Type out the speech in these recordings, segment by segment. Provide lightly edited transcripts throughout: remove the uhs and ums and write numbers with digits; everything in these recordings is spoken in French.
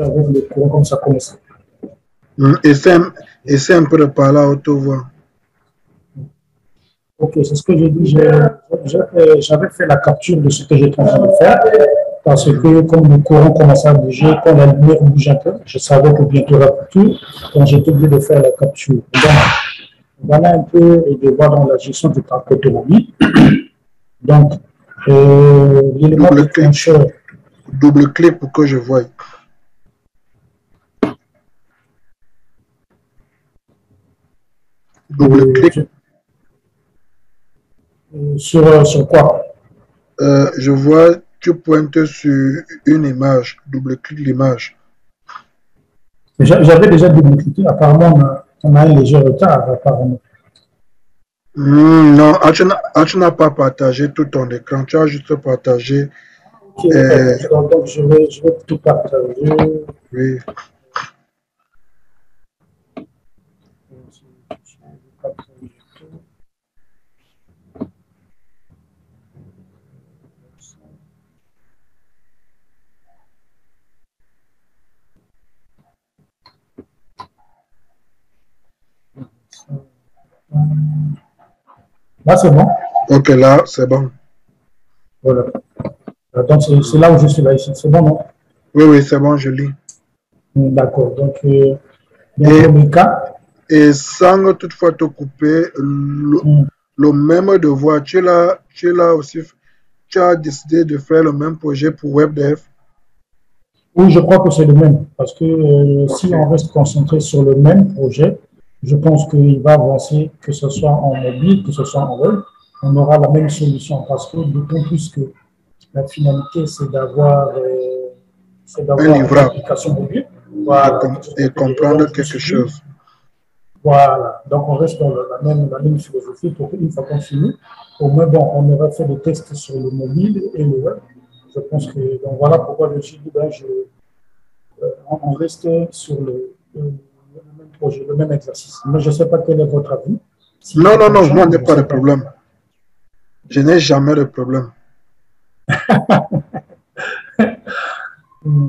avec le courant comme ça commence. Essaie un peu de parler à haute voix. Ok, c'est ce que j'ai dit. J'avais fait la capture de ce que j'étais en train de faire parce que comme le courant commençait à bouger, quand la lumière bouge un peu, je savais que bientôt la capture, donc j'étais obligé de faire la capture. Donc, voilà un peu les devoirs dans la gestion du parc automobile. Donc, l'élément déclencheur. Double-clic pour que je voie. Double-clic. Sur quoi? Je vois, tu pointes sur une image. Double-clic l'image. J'avais déjà double-cliqué. Apparemment, on a un léger retard, apparemment. Non, tu n'as pas partagé tout ton écran. Tu as juste partagé. Ok, donc je vais tout partager. Oui. Là, c'est bon? Ok, là, c'est bon. Voilà. Donc, c'est là où je suis là, ici. C'est bon, non? Oui, c'est bon, je lis. D'accord. Donc, dans le cas. Et sans toutefois te couper, le même devoir, tu l'as aussi, tu as décidé de faire le même projet pour WebDev? Oui, je crois que c'est le même. Parce que si on reste concentré sur le même projet, je pense qu'il va avancer, que ce soit en mobile, que ce soit en web, on aura la même solution. Parce que d'autant plus que la finalité, c'est d'avoir une application mobile. Voilà, et comprendre quelque chose. Voilà, donc on reste dans la même philosophie pour qu'une fois qu'on finit, au moins bon, on aura fait des tests sur le mobile et le web. Je pense que donc voilà pourquoi je me suis dit ben, on reste sur le même projet, le même exercice. Mais je ne sais pas quel est votre avis. Si non, moi, je n'ai pas de problème. Je n'ai jamais de problème.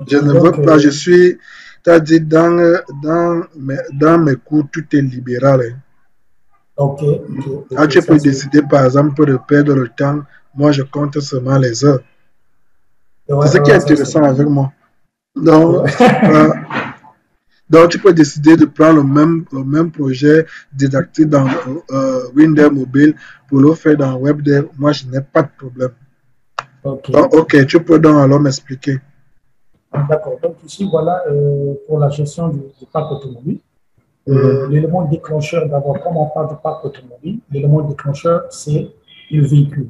Je ne veux pas, je suis, tu as dit, dans mes cours, tout est libéral. Hein. Ok. Tu peux décider, par exemple, de perdre le temps. Moi, je compte seulement les heures. C'est ce qui est intéressant avec moi. Donc, donc, tu peux décider de prendre le même projet didactique dans Windows Mobile pour le faire dans WebDev. Moi, je n'ai pas de problème. Donc, ok, tu peux donc alors m'expliquer. D'accord. Donc, ici, voilà, pour la gestion du parc automobile. L'élément déclencheur, d'abord, comme on parle du parc automobile, l'élément déclencheur, c'est le véhicule.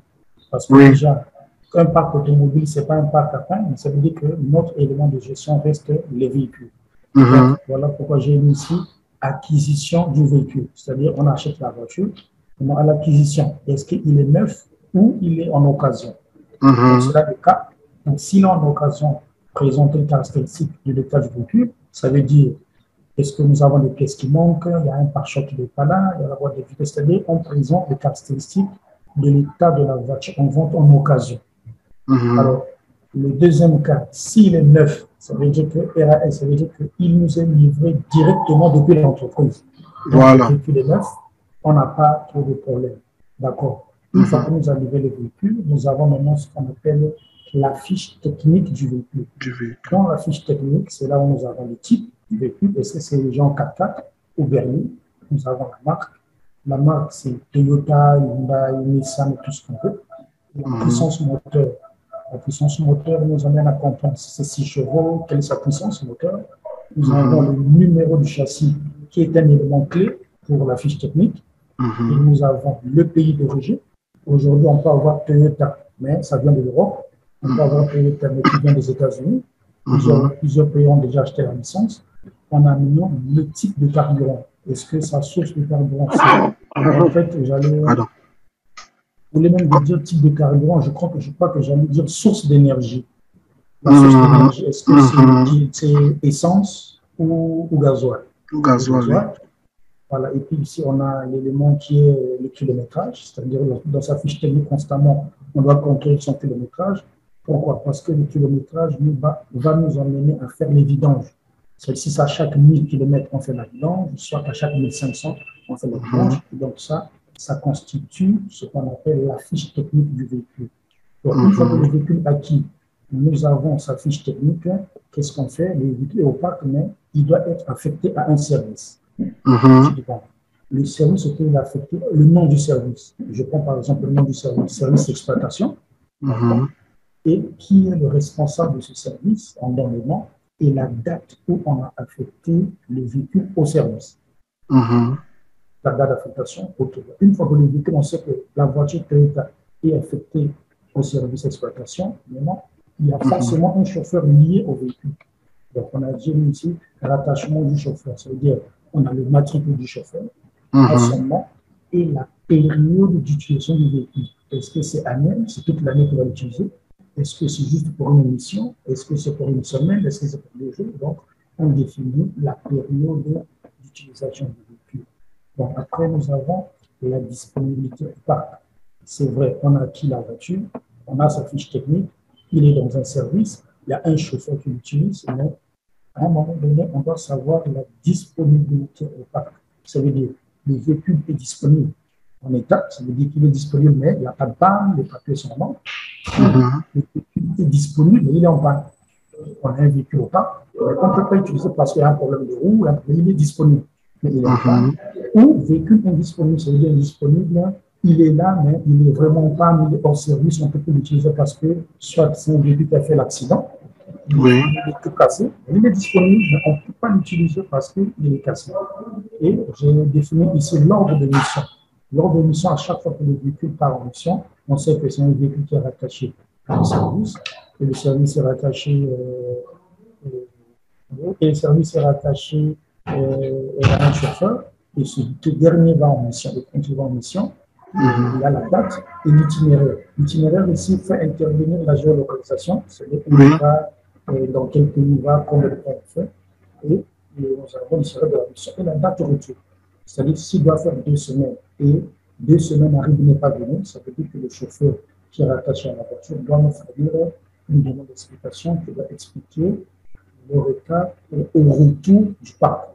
Parce que déjà, un parc automobile, ce n'est pas un parc à part, mais ça veut dire que notre élément de gestion reste les véhicules. Donc, voilà pourquoi j'ai mis ici acquisition du véhicule. C'est-à-dire, on achète la voiture, on a l'acquisition. Est-ce qu'il est neuf ou il est en occasion? Donc, c'est là le cas. Donc, s'il est en occasion, présenter les caractéristiques de l'état du véhicule, ça veut dire est-ce que nous avons des pièces qui manquent, il y a un pare-choc qui n'est pas là, il y a la boîte de vitesse, c'est-à-dire on présente les caractéristiques de l'état de la voiture en vente en occasion. Alors, le deuxième cas, s'il est neuf, ça veut dire que RAS, ça veut dire qu'il nous est livré directement depuis l'entreprise. Donc, le véhicule est neuf, on n'a pas trop de problème. D'accord. Une fois que nous avons livré le véhicule, nous avons maintenant ce qu'on appelle la fiche technique du véhicule. Dans la fiche technique, c'est là où nous avons le type du véhicule. Est-ce que c'est les gens 4x4 ou Berlin? Nous avons la marque. La marque, c'est Toyota, Hyundai, Nissan et tout ce qu'on veut. La puissance moteur. La puissance moteur nous amène à comprendre si c'est 6 chevaux, quelle est sa puissance moteur. Nous avons le numéro du châssis qui est un élément clé pour la fiche technique. Et nous avons le pays d'origine. Aujourd'hui, on peut avoir Toyota, mais ça vient de l'Europe. On peut avoir Toyota, mais qui vient des États-Unis. Plusieurs pays ont déjà acheté la licence. On a maintenant le type de carburant. Est-ce que sa source de carburant, c'est... En fait, j'allais... Vous voulez même dire type de carburant, je crois que j'allais dire source d'énergie. La source d'énergie, est-ce que c'est essence ou gasoil? Ou gasoil. Voilà. Et puis ici, on a l'élément qui est le kilométrage, c'est-à-dire dans sa fiche technique constamment, on doit compter son kilométrage. Pourquoi? Parce que le kilométrage va nous emmener à faire les vidanges. Si c'est à chaque 1000 km on fait la vidange, soit à chaque 1500 on fait la vidange. Et donc ça constitue ce qu'on appelle la fiche technique du véhicule. Donc, une fois que le véhicule est acquis, nous avons sa fiche technique. Qu'est-ce qu'on fait? Le véhicule est au parc, mais il doit être affecté à un service. Le service auquel il est affecté, le nom du service. Je prends par exemple le nom du service d'exploitation. Et qui est le responsable de ce service, on donne le nom, et la date où on a affecté le véhicule au service. La date d'affectation autour. Une fois que le véhicule, on sait que la voiture Toyota est affectée au service d'exploitation, maintenant, il y a forcément un chauffeur lié au véhicule. Donc, on a dit ici rattachement du chauffeur. Ça veut dire on a le matricule du chauffeur, son nom et la période d'utilisation du véhicule. Est-ce que c'est annuel? C'est toute l'année qu'on va l'utiliser? Est-ce que c'est juste pour une émission? Est-ce que c'est pour une semaine? Est-ce que c'est pour 2 jours? Donc, on définit la période d'utilisation du véhicule. Donc, après, nous avons la disponibilité du parc. C'est vrai, on a acquis la voiture, on a sa fiche technique, il est dans un service, il y a un chauffeur qui l'utilise, mais à un moment donné, on doit savoir la disponibilité au parc. Ça veut dire le véhicule est disponible en état, ça veut dire qu'il est disponible, mais il n'y a pas de panne, les papiers sont bons. Le véhicule est disponible, mais il est en panne. On a un véhicule au parc, mais on ne peut pas utiliser parce qu'il y a un problème de roue, mais il est disponible. Mais il est en panne. Ou véhicule indisponible, ça veut dire indisponible, il est là, mais il n'est vraiment pas mis hors service, on peut plus l'utiliser parce que soit c'est un véhicule qui a fait l'accident, il est tout cassé, il est disponible, mais on ne peut pas l'utiliser parce qu'il est cassé. Et j'ai défini ici l'ordre de mission. L'ordre de mission, à chaque fois que le véhicule part en mission, on sait que c'est un véhicule qui est rattaché à un service, et le service est rattaché à un chauffeur, et ce dernier va en mission, le conducteur va en mission. Il y a la date et l'itinéraire. L'itinéraire ici fait intervenir la géolocalisation, c'est-à-dire dans quel pays il va, combien de temps il fait, et nous avons l'itinéraire de la mission et la date de retour. C'est-à-dire s'il doit faire 2 semaines et 2 semaines arrivent, il n'est pas venu, ça veut dire que le chauffeur qui est rattaché à la voiture doit nous fournir une demande d'explication qui va expliquer le retard au retour du parc.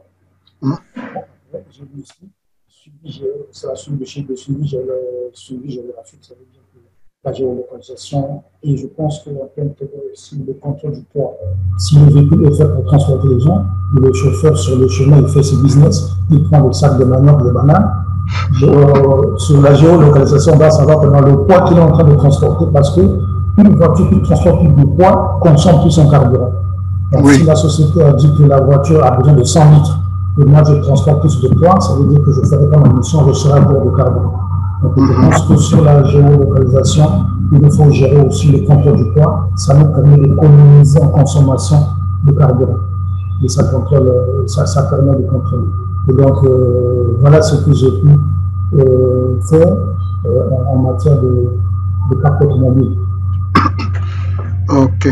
J'ai vu ici. C'est la suite de suivi géographique, ça veut dire que la géolocalisation, et je pense qu'en termes de le contrôle du poids, si le véhicule est fait pour transporter les gens, le chauffeur sur le chemin, il fait ses business, il prend le sac de manioc, de bananes. Sur la géolocalisation, on va savoir pendant le poids qu'il est en train de transporter, parce qu'une voiture qui transporte plus de poids consomme plus son carburant. Donc, si la société a dit que la voiture a besoin de 100 litres, et moi je transporte plus de poids, ça veut dire que je ne ferai pas ma mission, je serai à bord de carburant. Donc je pense que sur la géolocalisation, il nous faut gérer aussi le contrôle du poids, ça nous permet d'économiser en consommation de carburant. Et ça permet de contrôler. Et donc voilà ce que j'ai pu faire en matière de parc automobile. Ok.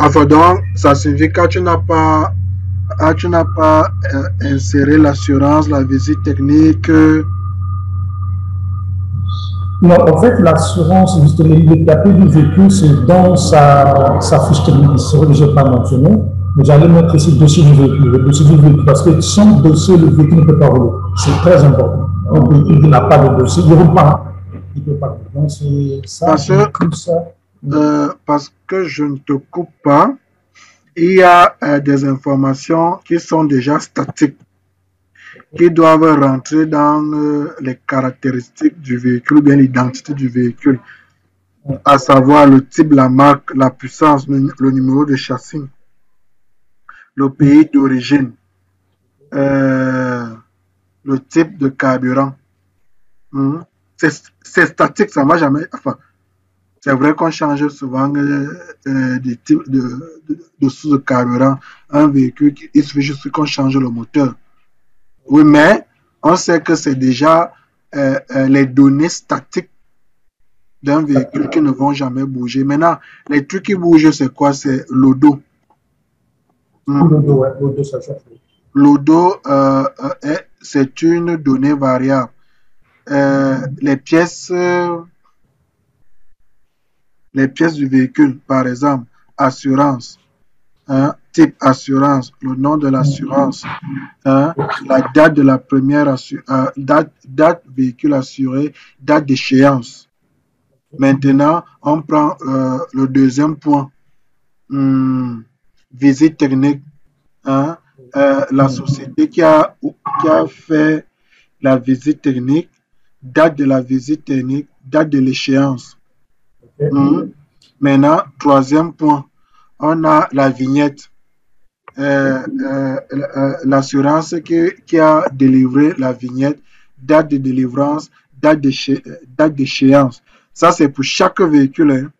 Enfin, donc, ça signifie que tu n'as pas inséré l'assurance, la visite technique. Non, en fait, l'assurance, justement, le papier du véhicule, c'est dans sa fiche technique. C'est vrai que je n'ai pas mentionné, mais j'allais mettre ici le dossier du véhicule, parce que sans dossier, le véhicule ne peut pas rouler. C'est très important. Un véhicule qui n'a pas de dossier, il ne roule pas. Il ne peut pas rouler. Donc, c'est ça. Parce que je ne te coupe pas, il y a des informations qui sont déjà statiques, qui doivent rentrer dans les caractéristiques du véhicule, bien l'identité du véhicule, à savoir le type, la marque, la puissance, le numéro de châssis, le pays d'origine, le type de carburant. C'est statique, ça ne va jamais. Enfin, c'est vrai qu'on change souvent des types de sources de carburant. Un véhicule, il suffit juste qu'on change le moteur. Oui, mais on sait que c'est déjà les données statiques d'un véhicule qui ne vont jamais bouger. Maintenant, les trucs qui bougent, c'est quoi? C'est l'odo. L'odo, ouais, l'odo, ça change. L'odo, c'est une donnée variable. Les pièces du véhicule, par exemple, assurance, hein, type assurance, le nom de l'assurance, hein, la date de la première date véhicule assuré, date d'échéance. Maintenant, on prend le deuxième point. Visite technique. Hein, la société qui a fait la visite technique, date de la visite technique, date de l'échéance. Maintenant, troisième point, on a la vignette. L'assurance qui a délivré la vignette, date de délivrance, date d'échéance. Ça, c'est pour chaque véhicule. Hein.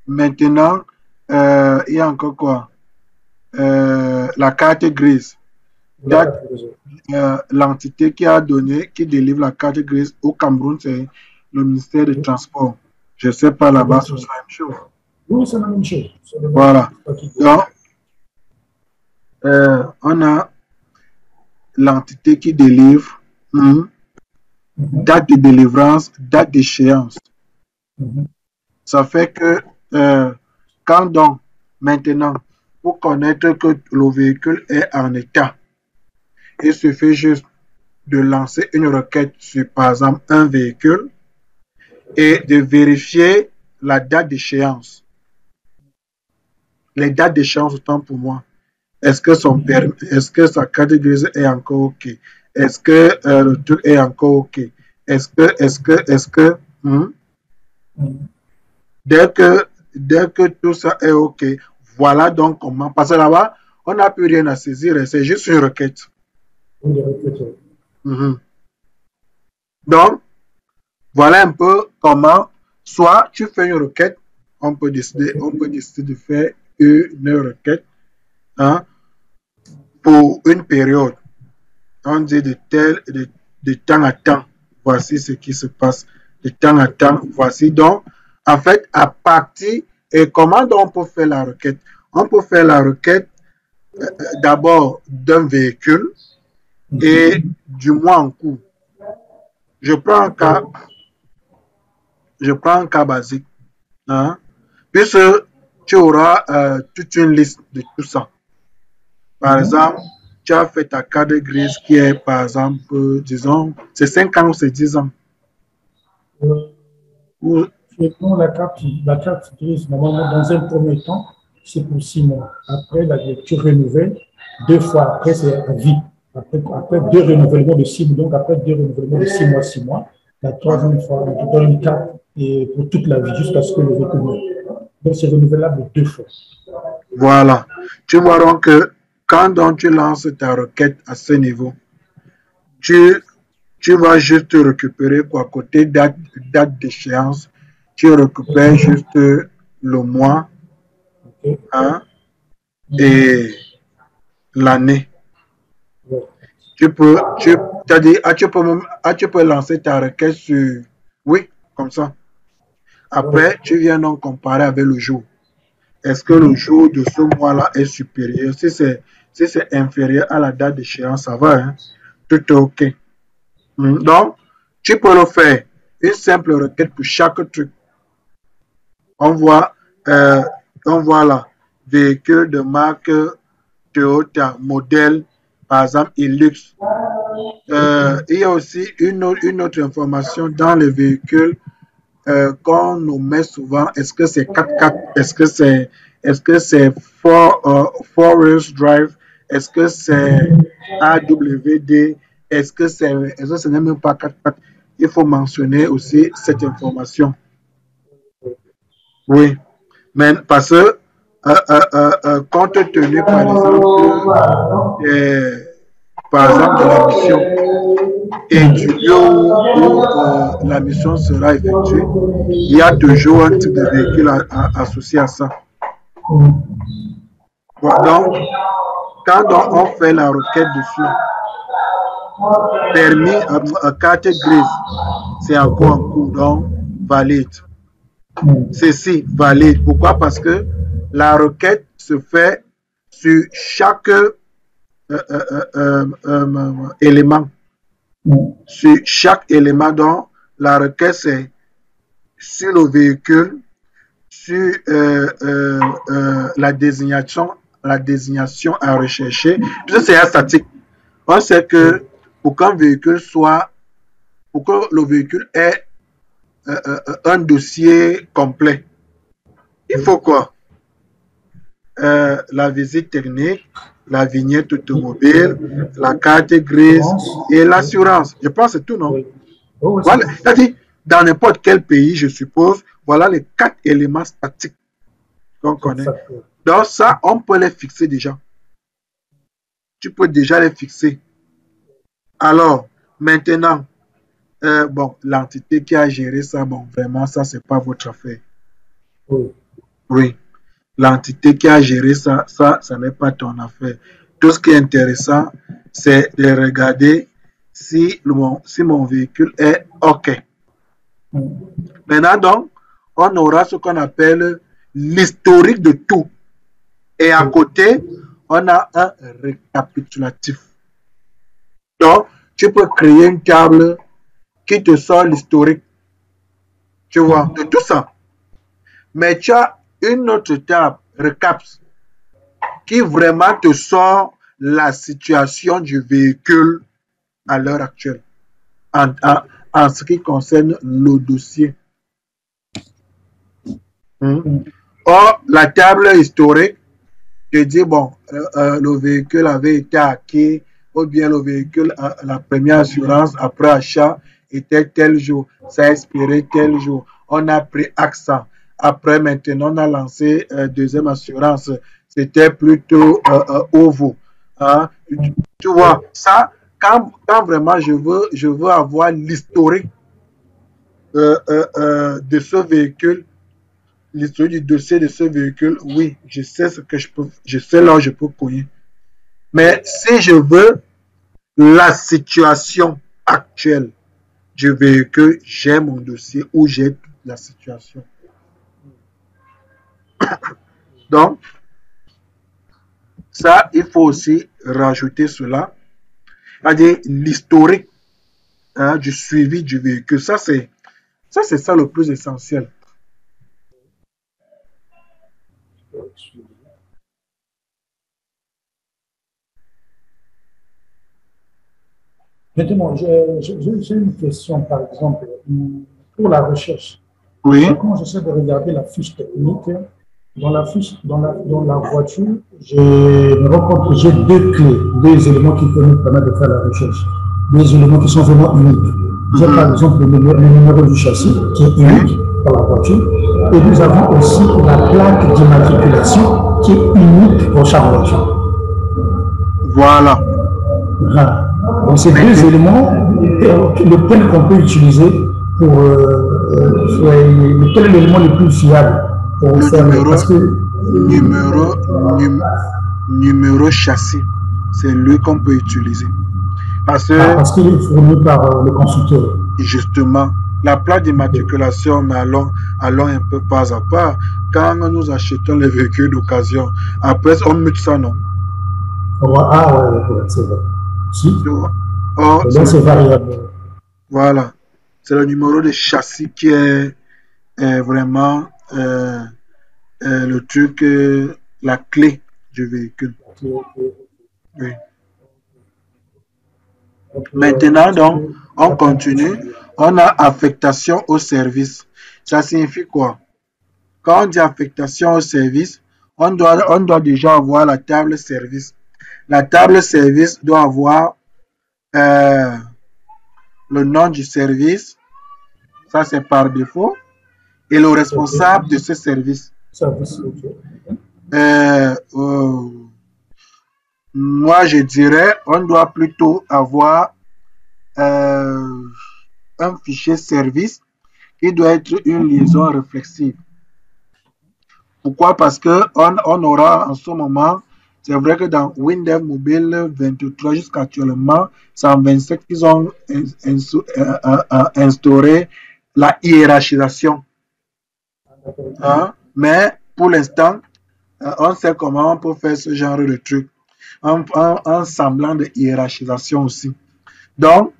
Maintenant, il y a encore quoi? La carte grise. L'entité qui délivre la carte grise au Cameroun, c'est le ministère des Transports. Je ne sais pas là-bas, c'est la même chose. Oui, c'est la même chose. Voilà. Donc, on a l'entité qui délivre, date de délivrance, date d'échéance. Ça fait que quand donc, maintenant, pour connaître que le véhicule est en état, il suffit juste de lancer une requête sur, par exemple, un véhicule et de vérifier la date d'échéance. Les dates d'échéance, autant pour moi. Est-ce que est-ce que sa carte grise est encore OK? Est-ce que le truc est encore OK? Est-ce que, dès que tout ça est OK, voilà donc comment. Parce que là-bas, on n'a plus rien à saisir, c'est juste une requête. Donc, voilà un peu comment, soit tu fais une requête, on peut décider de faire une requête, hein, pour une période. On dit de temps à temps, voici ce qui se passe. De temps à temps, voici donc, en fait, à partir, et comment donc on peut faire la requête? On peut faire la requête d'abord d'un véhicule et du mois en cours. Je prends un cas basique, hein, puisque tu auras toute une liste de tout ça. Par exemple, tu as fait ta carte grise qui est, par exemple, disons, c'est 5 ans ou c'est 10 ans. La carte grise, normalement, dans un premier temps, c'est pour 6 mois. Après, tu renouvelles 2 fois. Après, c'est à vie. Après 2 renouvellements de 6 mois. Donc, après 2 renouvellements de 6 mois, la troisième fois, on te donne une carte et pour toute la vie, jusqu'à ce que le véhicule meure. Donc, c'est renouvelable 2 fois. Voilà. Tu vois donc que quand donc tu lances ta requête à ce niveau, tu vas juste récupérer quoi, côté date d'échéance, tu récupères juste le mois, hein, et l'année. Tu peux lancer ta requête sur, oui, comme ça. Après, tu viens donc comparer avec le jour. Est-ce que le jour de ce mois-là est supérieur? Si c'est inférieur à la date d'échéance, ça va, hein? Tout est OK. Donc, tu peux le faire. Une simple requête pour chaque truc. On voit là, véhicule de marque Toyota, modèle, par exemple, Hilux. Il y a aussi une autre information dans les véhicules qu'on nous met souvent. Est-ce que c'est 4x4? Est-ce que c'est 4-wheel drive? Est-ce que c'est AWD? Est-ce que ce n'est même pas 4x4? Il faut mentionner aussi cette information. Oui, mais parce que compte tenu par exemple de la mission et du lieu où la mission sera effectuée, il y a toujours un type de véhicule associé à ça. Donc, quand on fait la requête dessus, permis à carte grise, c'est encore en cours, donc valide. Ceci valide. Pourquoi? Parce que la requête se fait sur chaque éléments. Sur chaque élément, donc la requête c'est sur le véhicule, sur la désignation à rechercher. Puis c'est statique. On sait que pour qu'un véhicule soit, pour que le véhicule ait un dossier complet, il faut quoi? La visite technique, la vignette automobile, la carte grise et l'assurance. Je pense que c'est tout, non? Voilà. C'est-à-dire, dans n'importe quel pays, je suppose, voilà les 4 éléments statiques qu'on connaît. Donc ça, on peut les fixer déjà. Tu peux déjà les fixer. Alors, maintenant, bon, l'entité qui a géré ça, bon, vraiment, ça, c'est pas votre affaire. Oui. L'entité qui a géré ça, ça n'est pas ton affaire. Tout ce qui est intéressant, c'est de regarder si mon véhicule est OK. Maintenant, donc, on aura ce qu'on appelle l'historique de tout. Et à côté, on a un récapitulatif. Donc, tu peux créer une table qui te sort l'historique, tu vois, de tout ça. Mais tu as une autre table, recaps, qui vraiment te sort la situation du véhicule à l'heure actuelle, en ce qui concerne le dossier. Or, la table historique te dit, bon, le véhicule avait été acquis, ou bien le véhicule, la première assurance après achat était tel jour, ça a expiré tel jour, on a pris AXA. Après, maintenant, on a lancé deuxième assurance, c'était plutôt OVO. Hein? Tu vois, ça, quand vraiment je veux avoir l'historique de ce véhicule, l'historique du dossier de ce véhicule, oui, je sais ce que je sais là où je peux cogner. Mais si je veux la situation actuelle du véhicule, j'ai mon dossier où j'ai toute la situation. Donc, ça, il faut aussi rajouter cela, c'est-à-dire l'historique du suivi du véhicule. Ça, c'est ça le plus essentiel. Justement, j'ai une question, par exemple, pour la recherche. Oui. Quand j'essaie de regarder la fiche technique, dans la voiture, j'ai 2 clés, 2 éléments qui peuvent nous permettre de faire la recherche. 2 éléments qui sont vraiment uniques. J'ai par exemple le numéro du châssis qui est unique pour la voiture. Et nous avons aussi la plaque d'immatriculation qui est unique pour chaque voiture. Voilà. Donc, ces 2 éléments, lequel qu'on peut utiliser pour lequel est l'élément le plus fiable pour faire numéro châssis, c'est lui qu'on peut utiliser. Parce qu'il est fourni par le constructeur. Justement, la plaque d'immatriculation, mais allons un peu pas à pas. Quand nous achetons les véhicules d'occasion, après on mute ça, non? Ouais, c'est vrai. Si. C'est variable. Voilà. C'est le numéro de châssis qui est vraiment le truc, la clé du véhicule. Oui. Maintenant, donc, on continue. On a affectation au service. Ça signifie quoi? Quand on dit affectation au service, on doit déjà avoir la table service. La table service doit avoir le nom du service, ça c'est par défaut, et le responsable de ce service. Moi je dirais, on doit plutôt avoir un fichier service qui doit être une liaison réflexive. Pourquoi? Parce que on aura en ce moment, c'est vrai que dans Windows Mobile 23 jusqu'à actuellement, 127, ils ont instauré la hiérarchisation. Mais pour l'instant, on sait comment on peut faire ce genre de truc. un semblant de hiérarchisation aussi. Donc,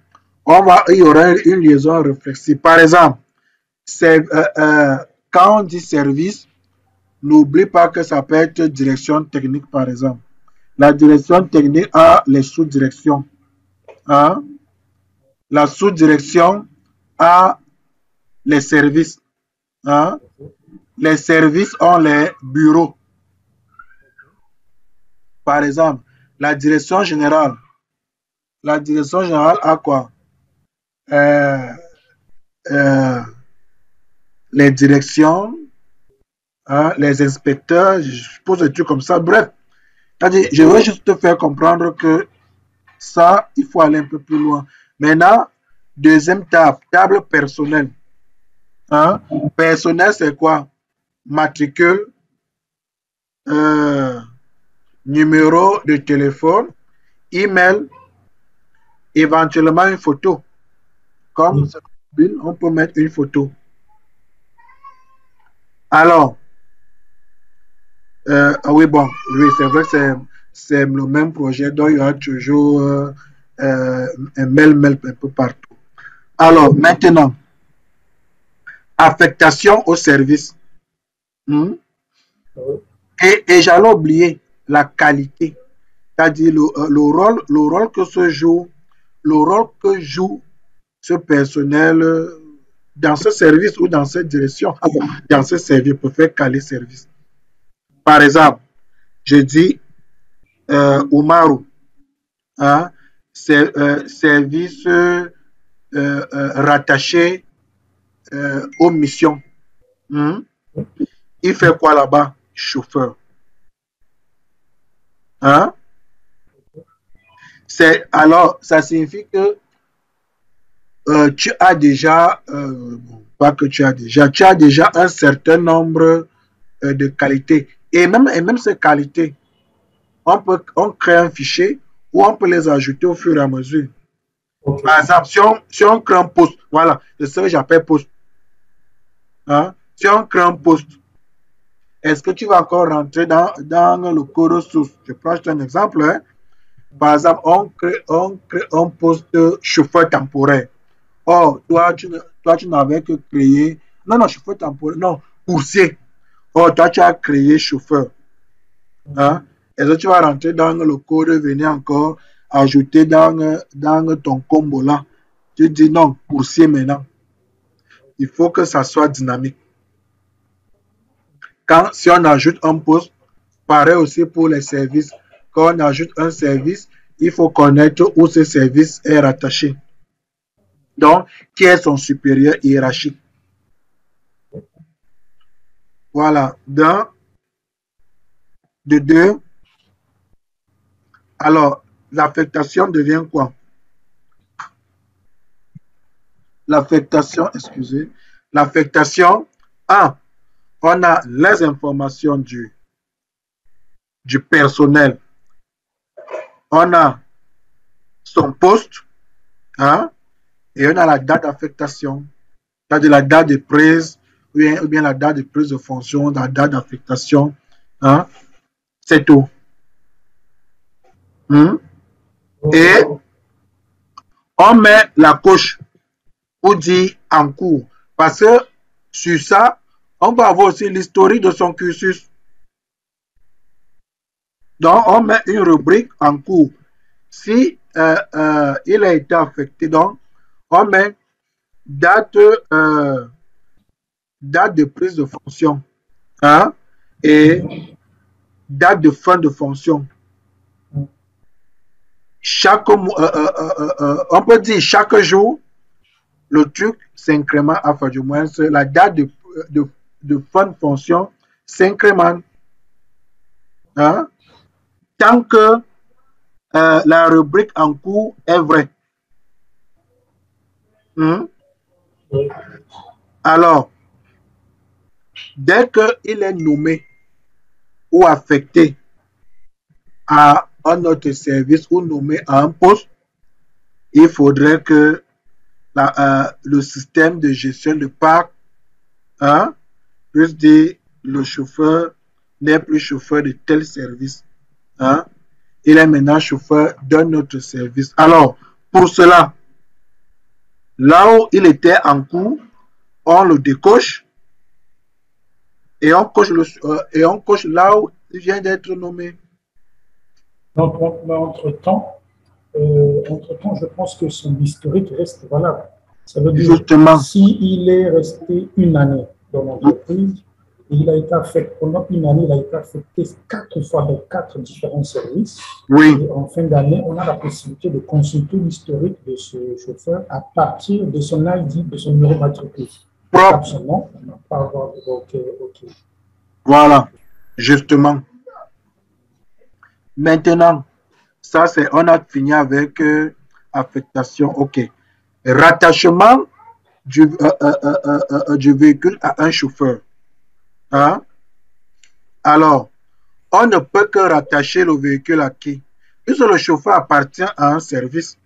il y aura une liaison réflexive. Par exemple, quand on dit service, n'oublie pas que ça peut être direction technique, par exemple. La direction technique a les sous-directions. Hein? La sous-direction a les services. Hein? Les services ont les bureaux. Par exemple, la direction générale. La direction générale a quoi? Les directions, hein, les inspecteurs, je pose des trucs comme ça. Bref, je veux juste te faire comprendre que ça, il faut aller un peu plus loin. Maintenant, deuxième table personnelle. Hein? Personnel, c'est quoi? Matricule, numéro de téléphone, email, éventuellement une photo. Comme c'est mobile, on peut mettre une photo. Alors, oui, bon, oui, c'est vrai que c'est le même projet, donc il y aura toujours un mail un peu partout. Alors, maintenant, affectation au service. Et j'allais oublier la qualité. C'est-à-dire le rôle que joue ce personnel dans ce service ou dans cette direction. Dans ce service, pour faire caler service. Par exemple, je dis Oumarou, hein, service rattaché aux missions. Il fait quoi là-bas? Chauffeur. Hein? Alors, ça signifie que tu as déjà, pas que tu as déjà un certain nombre de qualités. Et même ces qualités, on crée un fichier où on peut les ajouter au fur et à mesure. Okay. Par exemple, si on crée un poste, voilà, c'est ce que j'appelle poste. Hein? Si on crée un poste, est-ce que tu vas encore rentrer dans le code source? Je prends un exemple. Hein? Par exemple, on crée un poste chauffeur temporaire. Oh, toi, tu n'avais que créé. Non, chauffeur temporaire. Non, coursier. Oh, toi, tu as créé chauffeur. Hein? Est-ce que tu vas rentrer dans le code, venir encore ajouter dans ton combo là? Tu dis non, coursier maintenant. Il faut que ça soit dynamique. Si on ajoute un poste, pareil aussi pour les services. Quand on ajoute un service, il faut connaître où ce service est rattaché. Donc, qui est son supérieur hiérarchique. Voilà. De deux. Alors, l'affectation devient quoi? L'affectation, excusez. L'affectation, on a les informations du personnel. On a son poste, hein, et on a la date d'affectation. C'est-à-dire la date de prise, ou bien la date de prise de fonction, la date d'affectation. Hein, c'est tout. Et on met la coche pour dire en cours. Parce que sur ça, on va avoir aussi l'historique de son cursus. Donc, on met une rubrique en cours. Si il a été affecté, donc, on met date de prise de fonction, hein, et date de fin de fonction. On peut dire chaque jour, le truc s'incrémente, enfin du moins, la date de fin de fonction s'incrémente. Hein, tant que la rubrique en cours est vraie. Alors, dès qu'il est nommé ou affecté à un autre service ou nommé à un poste, il faudrait que le système de gestion de parc, hein, puisse dire le chauffeur n'est plus chauffeur de tel service. Hein, il est maintenant chauffeur d'un autre service. Alors, pour cela, là où il était en cours, on le décoche et on coche, là où il vient d'être nommé. Donc, entre-temps, je pense que son historique reste valable. Ça veut dire que s'il est resté une année dans l'entreprise, il a été affecté, pendant une année, il a été affecté 4 fois dans 4 différents services. Oui. Et en fin d'année, on a la possibilité de consulter l'historique de ce chauffeur à partir de son ID, de son numéro matricule. Absolument. On n'a pas avoir de... OK. Voilà, justement. Maintenant, ça c'est, on a fini avec affectation. OK. Rattachement du véhicule à un chauffeur. Hein? Alors, on ne peut que rattacher le véhicule à qui? Puisque le chauffeur appartient à un service.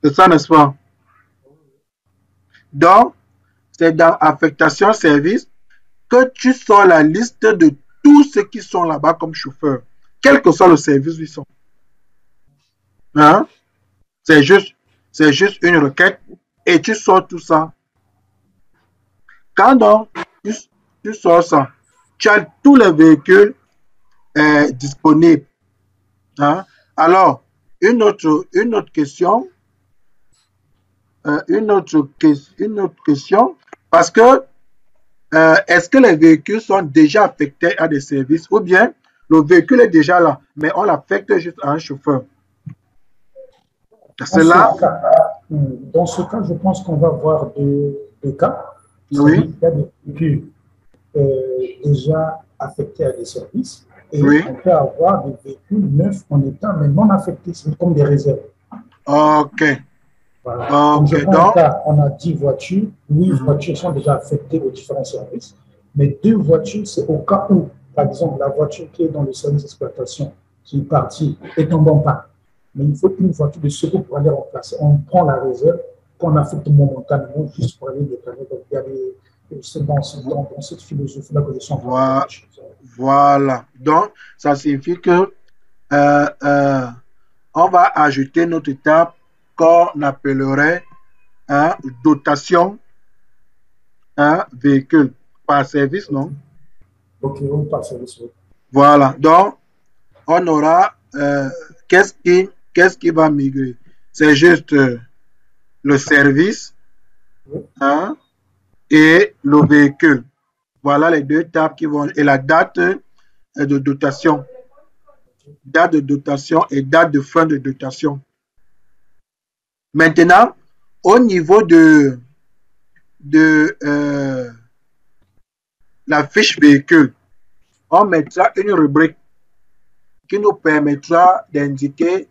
C'est ça, n'est-ce pas? Donc, c'est dans affectation service que tu sors la liste de tous ceux qui sont là-bas comme chauffeurs, quel que soit le service où ils sont. Hein? C'est juste une requête et tu sors tout ça. Quand donc tu sors ça, tu as tous les véhicules disponibles. Hein? Alors, une autre question, parce que est-ce que les véhicules sont déjà affectés à des services ou bien le véhicule est déjà là, mais on l'affecte juste à un chauffeur? Dans ce cas, je pense qu'on va voir deux cas. Oui. Il y a des véhicules déjà affectés à des services et on peut avoir des véhicules neufs en état mais non affectés, c'est comme des réserves. OK. Voilà. Okay. Donc, on a 10 voitures, 8 voitures sont déjà affectées aux différents services, mais 2 voitures, c'est au cas où, par exemple, la voiture qui est dans le service d'exploitation, qui est partie, est en bon pas. Mais il faut une voiture de secours pour aller remplacer. On prend la réserve qu'on affecte momentanément juste pour aller dépanner. Donc, il y a c'est dans cette philosophie-là que je suis en train de faire. Voilà. Donc, ça signifie que on va ajouter notre étape qu'on appellerait dotation véhicule par service, non? Ok, par service, oui. Voilà. Donc, on aura qu'est-ce qui va migrer? C'est juste le service et le véhicule. Voilà les 2 étapes qui vont... Et la date de dotation. Date de dotation et date de fin de dotation. Maintenant, au niveau de la fiche véhicule, on mettra une rubrique qui nous permettra d'indiquer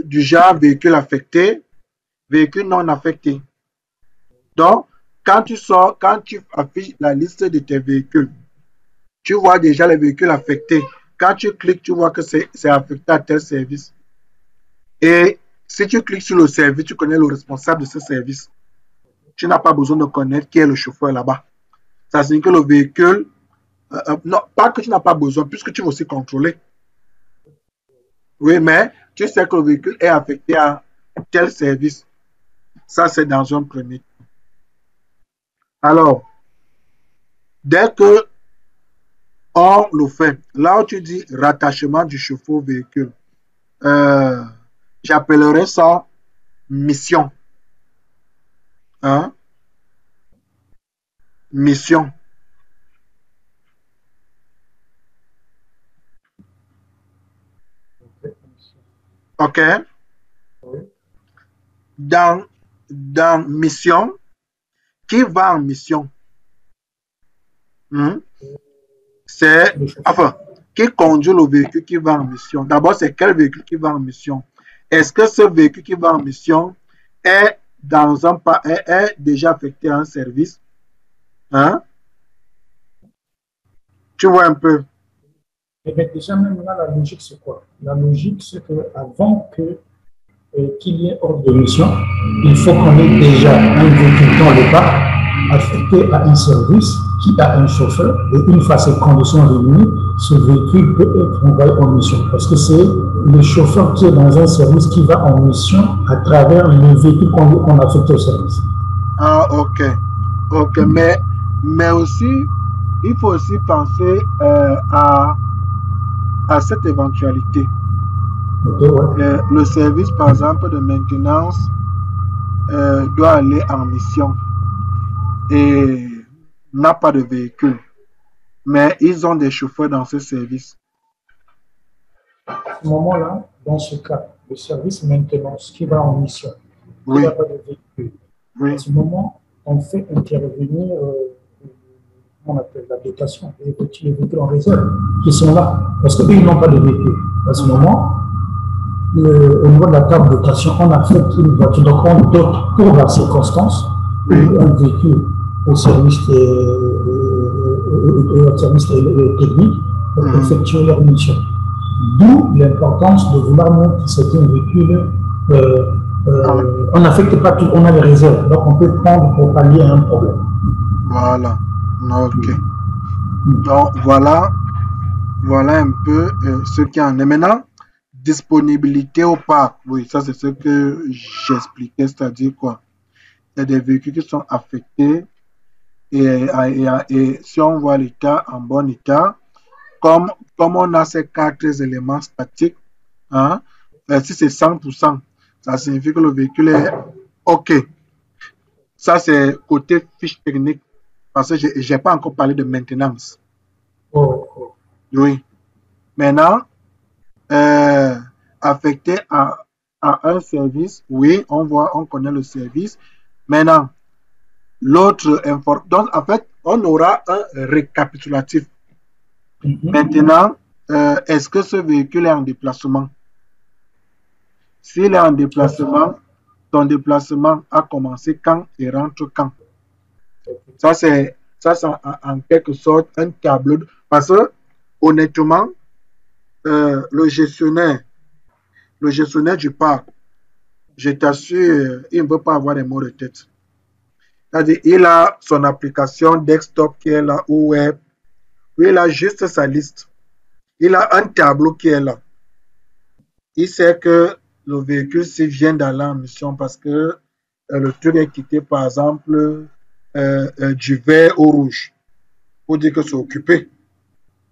du genre véhicule affecté, véhicule non affecté. Donc, quand tu affiches la liste de tes véhicules, tu vois déjà les véhicules affectés. Quand tu cliques, tu vois que c'est affecté à tel service. Et si tu cliques sur le service, tu connais le responsable de ce service. Tu n'as pas besoin de connaître qui est le chauffeur là-bas. Ça signifie que le véhicule, non, pas que tu n'as pas besoin, puisque tu veux aussi contrôler. Oui, mais tu sais que le véhicule est affecté à tel service. Ça, c'est dans un premier. Alors, dès que on le fait, là où tu dis rattachement du chauffeur au véhicule, j'appellerais ça mission. Hein? Mission. OK? Dans mission, qui va en mission? C'est, enfin, qui conduit le véhicule qui va en mission? D'abord, c'est quel véhicule qui va en mission? Est-ce que ce véhicule qui va en mission est déjà affecté à un service? Hein? Tu vois un peu? Eh bien, déjà, même là, la logique, c'est quoi? La logique, c'est qu'avant qu'il y ait ordre de mission, il faut qu'on ait déjà un véhicule dans le parc affecté à un service qui a un chauffeur, et une fois ces conditions réunies, ce véhicule peut être envoyé en mission. Parce que c'est le chauffeur qui est dans un service qui va en mission à travers le véhicule qu'on affecte au service. Ah, ok. Ok, mais aussi, il faut aussi penser à cette éventualité. Okay, ouais. Le service, par exemple, de maintenance doit aller en mission et n'a pas de véhicule. Mais ils ont des chauffeurs dans ce service. À ce moment-là, dans ce cas, le service maintenance qui va en mission, Oui. il n'y a pas de véhicule. Oui. À ce moment, on fait intervenir on appelle la dotation, les véhicules en réserve qui sont là, parce qu'ils n'ont pas de véhicule. À ce moment, au niveau de la table de dotation, on affecte une voiture, donc on dote pour la circonstance un véhicule au service technique pour effectuer leur mission. D'où l'importance de vouloir montrer que c'est un véhicule. On n'affecte pas tout, on a les réserves, donc on peut prendre pour pallier à un problème. Voilà. Ok. Donc voilà un peu ce qu'il y en est. Maintenant, disponibilité au parc. Oui, ça c'est ce que j'expliquais, c'est-à-dire quoi? Il y a des véhicules qui sont affectés et si on voit l'état en bon état, comme on a ces 4 éléments statiques, hein, si c'est 100%, ça signifie que le véhicule est OK. Ça c'est côté fiche technique. Parce que je n'ai pas encore parlé de maintenance. Oui. Maintenant, affecté à un service, oui, on connaît le service. Maintenant, l'autre information. Donc, en fait, on aura un récapitulatif. Maintenant, est-ce que ce véhicule est en déplacement? S'il est en déplacement, ton déplacement a commencé quand et rentre quand? Ça, c'est en quelque sorte un tableau. Parce que, honnêtement, le gestionnaire du parc, je t'assure, il ne peut pas avoir des mots de tête. C'est-à-dire, il a son application desktop qui est là, ou web, où il a juste sa liste. Il a un tableau qui est là. Il sait que le véhicule s'il vient d'aller en mission parce que le truc est quitté, par exemple, du vert au rouge, pour dire que c'est occupé.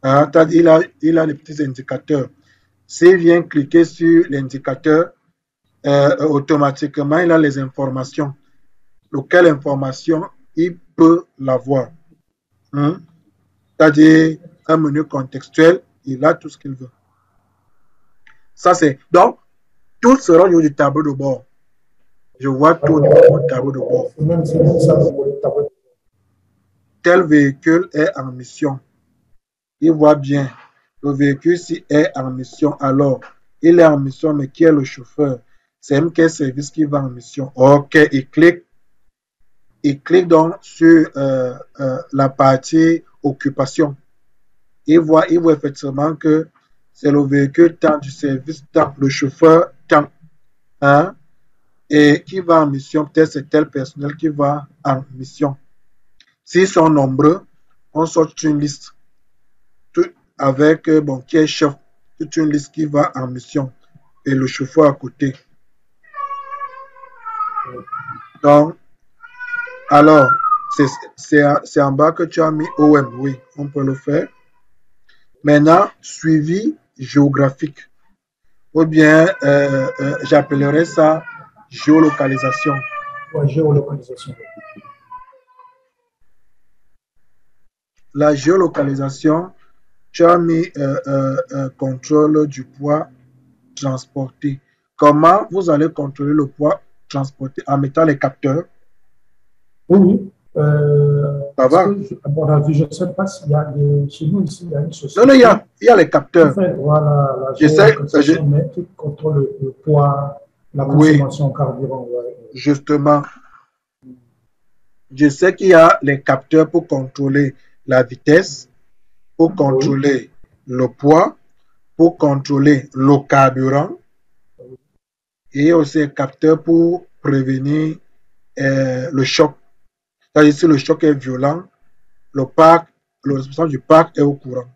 Hein, il a les petits indicateurs. S'il vient cliquer sur l'indicateur, automatiquement, il a les informations. Quelle information il peut l'avoir. Hein? C'est-à-dire un menu contextuel, il a tout ce qu'il veut. Ça, c'est. Donc, tout sera au niveau du tableau de bord. Je vois tout au niveau du tableau de bord. Tel véhicule est en mission. Il voit bien. Le véhicule, s'il est en mission, alors, il est en mission, mais qui est le chauffeur? C'est MK Service qui va en mission. OK, il clique donc sur la partie occupation. Il voit effectivement que c'est le véhicule tant du service, tant le chauffeur, tant. Hein, et qui va en mission, peut-être c'est tel personnel qui va en mission. S'ils sont nombreux, on sort une liste avec, qui est chef, toute une liste qui va en mission et le chauffeur à côté. Donc, alors, c'est en bas que tu as mis OM, oui, on peut le faire. Maintenant, suivi géographique, ou bien j'appellerais ça géolocalisation. Ouais, géolocalisation. La géolocalisation, tu as mis contrôle du poids transporté. Comment vous allez contrôler le poids transporté en mettant les capteurs? Oui. Ça va? À mon avis, je ne sais pas s'il y a chez nous ici, il y a une société. Non, il y a les capteurs. Voilà, la géolocalisation, mais qui contrôle le poids, la consommation carburant. Ouais. Justement. Je sais qu'il y a les capteurs pour contrôler la vitesse, pour contrôler le poids, pour contrôler le carburant, et aussi les capteurs pour prévenir le choc. C'est-à-dire si le choc est violent, le responsable du parc est au courant.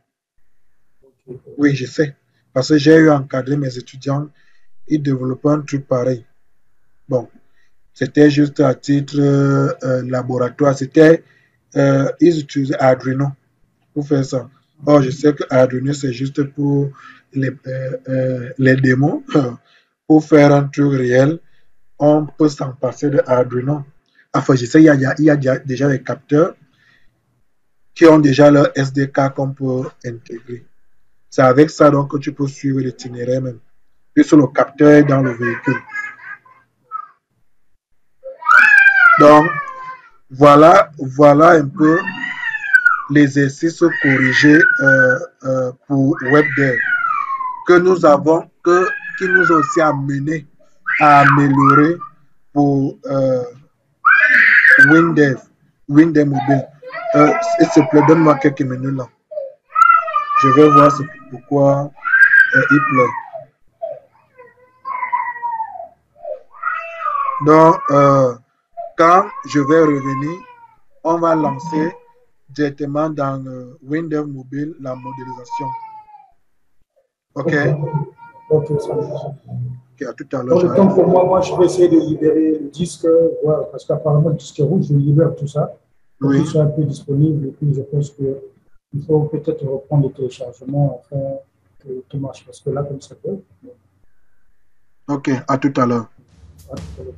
Oui, je sais. Parce que j'ai eu encadré mes étudiants, ils développaient un truc pareil. Bon, c'était juste à titre laboratoire. Ils utilisaient Arduino pour faire ça. Or, je sais que Arduino, c'est juste pour les démos. Pour faire un truc réel, on peut s'en passer de Arduino. Enfin, je sais, il y a déjà des capteurs qui ont déjà leur SDK qu'on peut intégrer. C'est avec ça donc que tu peux suivre l'itinéraire même. Puisque le capteur est dans le véhicule. Donc, voilà un peu l'exercice corrigé pour WebDev que nous avons, qui nous a aussi amené à améliorer pour Windev Mobile. S'il te plaît, donne-moi quelques minutes là. Je vais voir pourquoi il pleut. Donc, quand je vais revenir, on va lancer directement dans Windows Mobile la modélisation. OK? Ok, ça marche. Okay, à tout à l'heure. Dans le temps pour moi, je vais essayer de libérer le disque, ouais, parce qu'apparemment, le disque rouge, je libère tout ça pour qu'il soit un peu disponible. Et puis, je pense qu'il faut peut-être reprendre le téléchargement afin que tout marche. Parce que là, comme ça peut. OK, à tout à l'heure. À tout à l'heure.